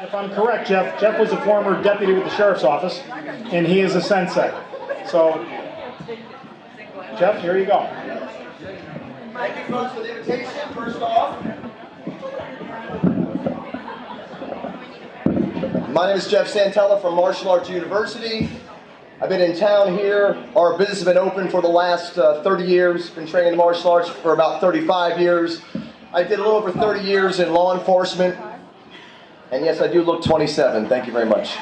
If I'm correct, Jeff was a former deputy with the sheriff's office, and he is a sensei. So, Jeff, here you go. Thank you, folks, for the invitation. First off, my name is Jeff Santella from Martial Arts University. I've been in town here. Our business has been open for the last 30 years. Been training in martial arts for about 35 years. I did a little over 30 years in law enforcement. And yes, I do look 27. Thank you very much.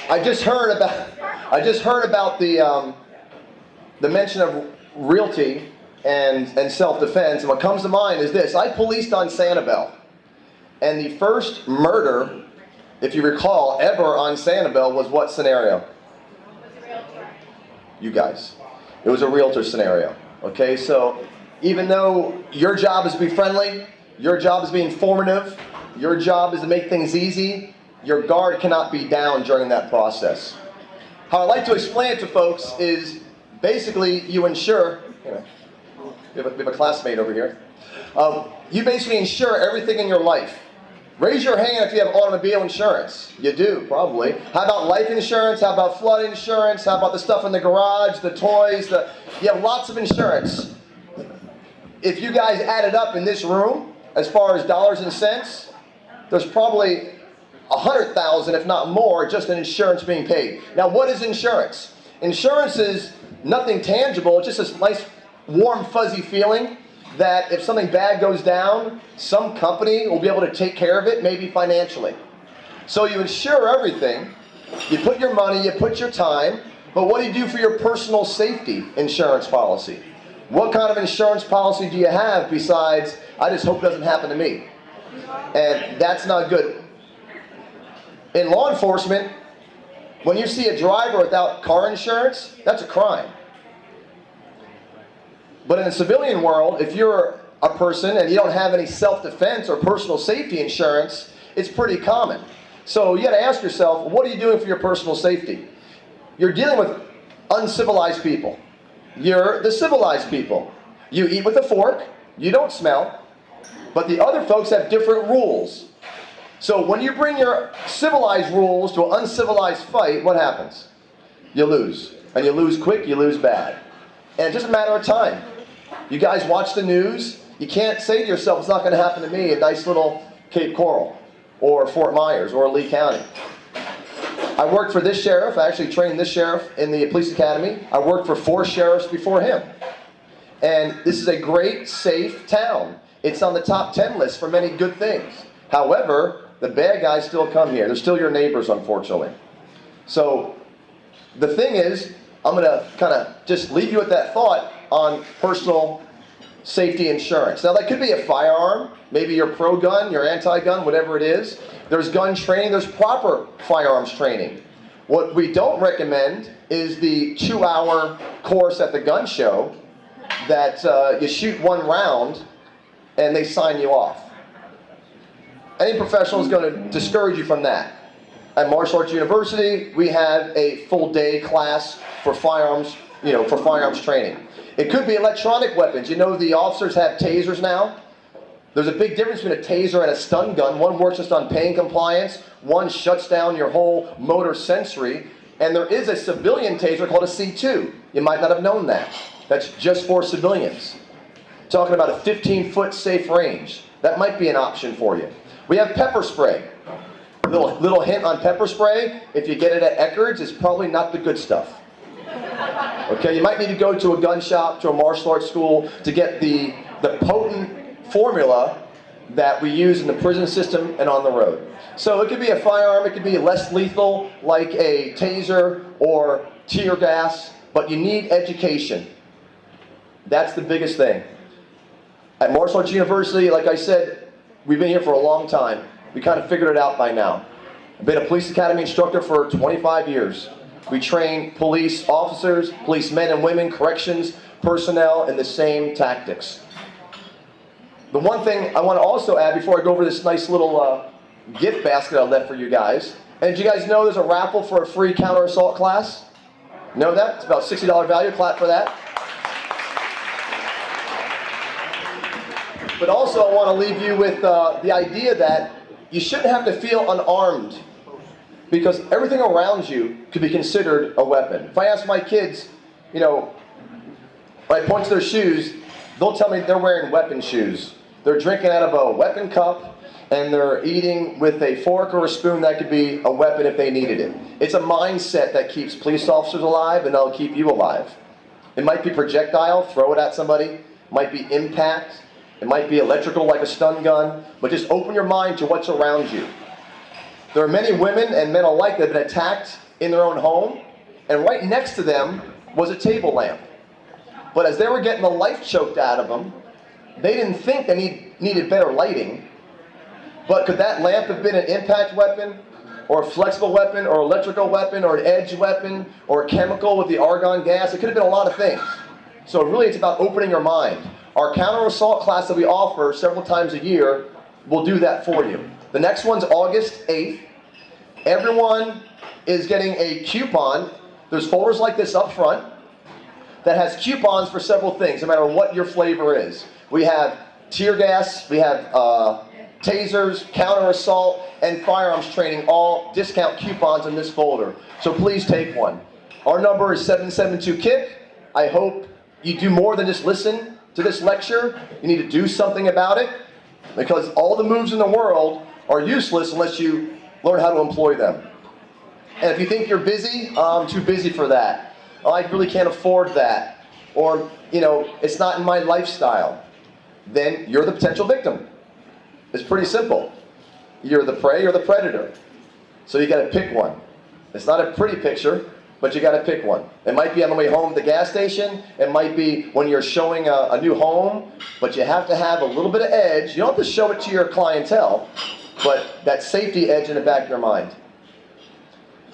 I just heard about the mention of realty and self-defense, and what comes to mind is this. I policed on Sanibel, and the first murder, if you recall, ever on Sanibel was what scenario? You guys. It was a realtor scenario. Okay, so even though your job is to be friendly, your job is to be informative, your job is to make things easy, your guard cannot be down during that process. How I like to explain it to folks is basically you insure, we have a classmate over here, you basically insure everything in your life. Raise your hand if you have automobile insurance. You do, probably. How about life insurance? How about flood insurance? How about the stuff in the garage, the toys? You have lots of insurance. If you guys add it up in this room, as far as dollars and cents, there's probably 100,000, if not more, just in insurance being paid. Now, what is insurance? Insurance is nothing tangible. It's just this nice, warm, fuzzy feeling that if something bad goes down, some company will be able to take care of it, maybe financially. So you insure everything. You put your money, you put your time, but what do you do for your personal safety insurance policy? What kind of insurance policy do you have besides, I just hope it doesn't happen to me? And that's not good. In law enforcement, when you see a driver without car insurance, that's a crime. But in the civilian world, if you're a person and you don't have any self-defense or personal safety insurance, it's pretty common. So you got to ask yourself, what are you doing for your personal safety? You're dealing with uncivilized people. You're the civilized people. You eat with a fork, you don't smell, but the other folks have different rules. So when you bring your civilized rules to an uncivilized fight, what happens? You lose. And you lose quick, you lose bad. And it's just a matter of time. You guys watch the news, you can't say to yourself, it's not going to happen to me in nice little Cape Coral, or Fort Myers, or Lee County. I worked for this sheriff. I actually trained this sheriff in the police academy. I worked for 4 sheriffs before him. And this is a great, safe town. It's on the top 10 list for many good things. However, the bad guys still come here. They're still your neighbors, unfortunately. So the thing is, I'm going to kind of just leave you with that thought on personal safety insurance. Now, that could be a firearm. Maybe you're pro-gun, you're anti-gun, whatever it is. There's gun training. There's proper firearms training. What we don't recommend is the 2-hour course at the gun show that you shoot 1 round and they sign you off. Any professional is going to discourage you from that. At Martial Arts University, we have a full day class for firearms, for firearms training. It could be electronic weapons. You know the officers have tasers now? There's a big difference between a taser and a stun gun. One works just on pain compliance. One shuts down your whole motor sensory. And there is a civilian taser called a C2. You might not have known that. That's just for civilians. Talking about a 15-foot safe range. That might be an option for you. We have pepper spray. Little hint on pepper spray. If you get it at Eckerd's, it's probably not the good stuff. Okay, you might need to go to a gun shop, to a martial arts school to get the potent formula that we use in the prison system and on the road. So it could be a firearm, it could be less lethal, like a taser or tear gas, but you need education. That's the biggest thing. At Martial Arts University, like I said, we've been here for a long time. We kind of figured it out by now. I've been a police academy instructor for 25 years. We train police officers, police men and women, corrections personnel in the same tactics. The one thing I want to also add before I go over this nice little gift basket I left for you guys. And did you guys know there's a raffle for a free counter assault class? Know that? It's about $60 value. Clap for that. But also I want to leave you with the idea that you shouldn't have to feel unarmed, because everything around you could be considered a weapon. If I ask my kids, when I point to their shoes, they'll tell me they're wearing weapon shoes. They're drinking out of a weapon cup, and they're eating with a fork or a spoon that could be a weapon if they needed it. It's a mindset that keeps police officers alive, and they'll keep you alive. It might be projectile, throw it at somebody. It might be impact. It might be electrical like a stun gun. But just open your mind to what's around you. There are many women and men alike that have been attacked in their own home, and right next to them was a table lamp. But as they were getting the life choked out of them, they didn't think they needed better lighting. But could that lamp have been an impact weapon, or a flexible weapon, or electrical weapon, or an edge weapon, or a chemical with the argon gas? It could have been a lot of things. So really it's about opening your mind. Our counter-assault class that we offer several times a year will do that for you. The next one's August 8th. Everyone is getting a coupon. There's folders like this up front that has coupons for several things, no matter what your flavor is. We have tear gas, we have tasers, counter-assault, and firearms training, all discount coupons in this folder. So please take one. Our number is 772-KICK. I hope you do more than just listen to this lecture. You need to do something about it, because all the moves in the world are useless unless you learn how to employ them. And if you think you're busy, I'm too busy for that. Oh, I really can't afford that. Or, it's not in my lifestyle. Then you're the potential victim. It's pretty simple. You're the prey or the predator. So you got to pick one. It's not a pretty picture, but you got to pick one. It might be on the way home to the gas station. It might be when you're showing a new home. But you have to have a little bit of edge. You don't have to show it to your clientele, but that safety edge in the back of your mind.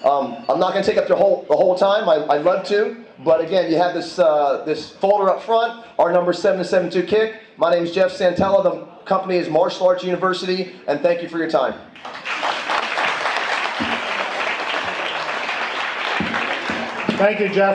I'm not going to take up the whole time. I'd love to. But again, you have this folder up front. Our number is 772-KICK. My name is Jeff Santella. The company is Martial Arts University. And thank you for your time. Thank you, Jeff.